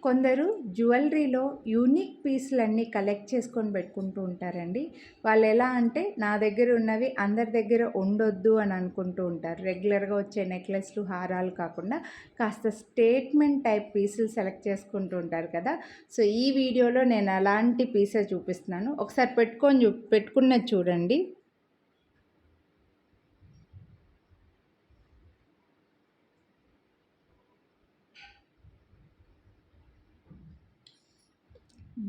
కొందరు జ్యువెలరీలో unique పీసులన్నీ collect చేసుకొని పెట్టుకుంటూ ఉంటారండి. వాళ్ళు ఎలా అంటే నా దగ్గర ఉన్నవి అందరి దగ్గర ఉండొద్దు అని అనుకుంటూ ఉంటారు. రెగ్యులర్గా వచ్చే నెక్లెస్లు, హారాలు కాకుండా కాస్త స్టేట్మెంట్ టైప్ పీసులు సెలెక్ట్ చేసుకుంటూ ఉంటారు కదా. సో ఈ వీడియోలో నేను అలాంటి పీసెస్ చూపిస్తున్నాను. ఒకసారి పెట్టుకున్నది చూడండి.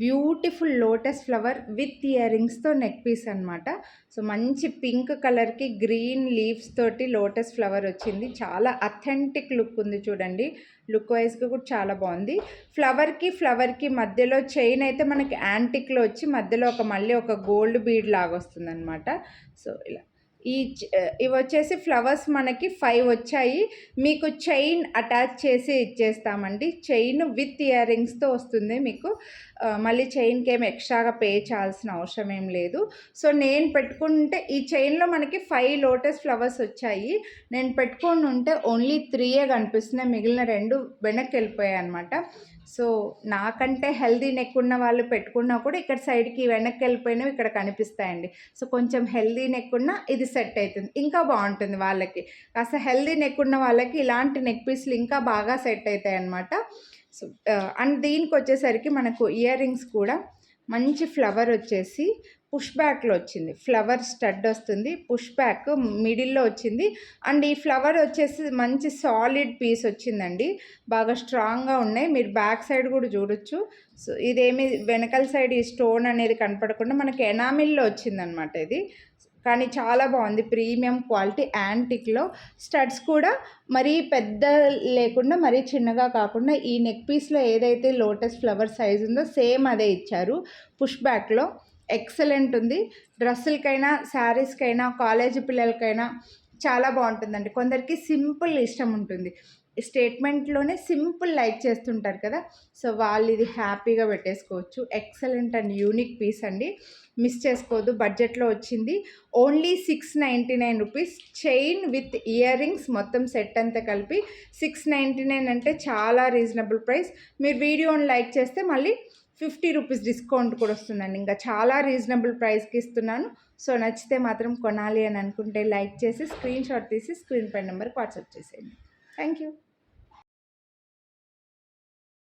Beautiful lotus flower with ear రింగ్స్తో నెక్ పీస్ అనమాట. సో మంచి పింక్ కలర్కి గ్రీన్ లీవ్స్ తోటి లోటస్ ఫ్లవర్ వచ్చింది. చాలా అథెంటిక్ లుక్ ఉంది చూడండి. లుక్ వైజ్గా కూడా చాలా బాగుంది. ఫ్లవర్కి మధ్యలో చైన్ అయితే మనకి యాంటిక్లో వచ్చి మధ్యలో మళ్ళీ ఒక గోల్డ్ బీడ్ లాగా వస్తుంది అనమాట. సో ఇలా ఇవి వచ్చేసి ఫ్లవర్స్ మనకి 5 వచ్చాయి. మీకు చైన్ అటాచ్ చేసి ఇచ్చేస్తామండి. చైన్ విత్ ఇయర్ రింగ్స్తో వస్తుంది మీకు. మళ్ళీ చైన్కి ఏమి ఎక్స్ట్రాగా పే చేయాల్సిన అవసరం ఏం లేదు. సో నేను పెట్టుకుంటే ఈ చైన్లో మనకి 5 లోటస్ ఫ్లవర్స్ వచ్చాయి. నేను పెట్టుకొని ఉంటే ఓన్లీ 3 కనిపిస్తున్నాయి, మిగిలిన 2 వెనక్కి వెళ్ళిపోయాయి అనమాట. సో నాకంటే హెల్దీ నెక్ ఉన్న వాళ్ళు పెట్టుకున్నా కూడా ఇక్కడ సైడ్కి వెనక్కి వెళ్ళిపోయినవి ఇక్కడ కనిపిస్తాయండి. సో కొంచెం హెల్దీ నెక్ ఉన్న ఇది సెట్ అవుతుంది, ఇంకా బాగుంటుంది వాళ్ళకి. కాస్త హెల్దీ నెక్ ఉన్న వాళ్ళకి ఇలాంటి నెక్ పీస్లు ఇంకా బాగా సెట్ అవుతాయి అన్నమాట. సో అండ్ దీనికి వచ్చేసరికి మనకు ఇయర్ రింగ్స్ కూడా మంచి ఫ్లవర్ వచ్చేసి పుష్ బ్యాక్లో వచ్చింది. ఫ్లవర్ స్టడ్ వస్తుంది, పుష్ బ్యాక్ మిడిల్లో వచ్చింది. అండ్ ఈ ఫ్లవర్ వచ్చేసి మంచి సాలిడ్ పీస్ వచ్చిందండి, బాగా స్ట్రాంగ్గా ఉన్నాయి. మీరు బ్యాక్ సైడ్ కూడా చూడొచ్చు. సో ఇదేమి వెనకాల సైడ్ ఈ స్టోన్ అనేది కనపడకుండా మనకి ఎనామిల్లో వచ్చిందనమాట ఇది. కానీ చాలా బాగుంది, ప్రీమియం క్వాలిటీ యాంటిక్లో. స్టడ్స్ కూడా మరీ పెద్ద లేకుండా మరీ చిన్నగా కాకుండా ఈ నెక్ పీస్లో ఏదైతే లోటస్ ఫ్లవర్ సైజ్ ఉందో సేమ్ అదే ఇచ్చారు. పుష్ బ్యాక్లో ఎక్సలెంట్ ఉంది. డ్రెస్సులకైనా, శారీస్కైనా, కాలేజీ పిల్లలకైనా చాలా బాగుంటుందండి. కొందరికి సింపుల్ ఇష్టం ఉంటుంది, స్టేట్మెంట్లోనే సింపుల్ లైక్ చేస్తుంటారు కదా. సో వాళ్ళు ఇది హ్యాపీగా పెట్టేసుకోవచ్చు. ఎక్సలెంట్ అండ్ యూనిక్ పీస్ అండి, మిస్ చేసుకోవద్దు. బడ్జెట్లో వచ్చింది. Only 699 rupees. Chain with ear rings మొత్తం సెట్ అంతా కలిపి 699 అంటే చాలా రీజనబుల్ ప్రైస్. మీరు వీడియోని లైక్ చేస్తే మళ్ళీ 50 రూపీస్ డిస్కౌంట్ కూడా వస్తుందండి. ఇంకా చాలా రీజనబుల్ ప్రైస్కి ఇస్తున్నాను. సో నచ్చితే మాత్రం కొనాలి అని అనుకుంటే లైక్ చేసి స్క్రీన్ షాట్ తీసి స్క్రీన్ పై నెంబర్కి వాట్సాప్ చేసేయండి. Thank you.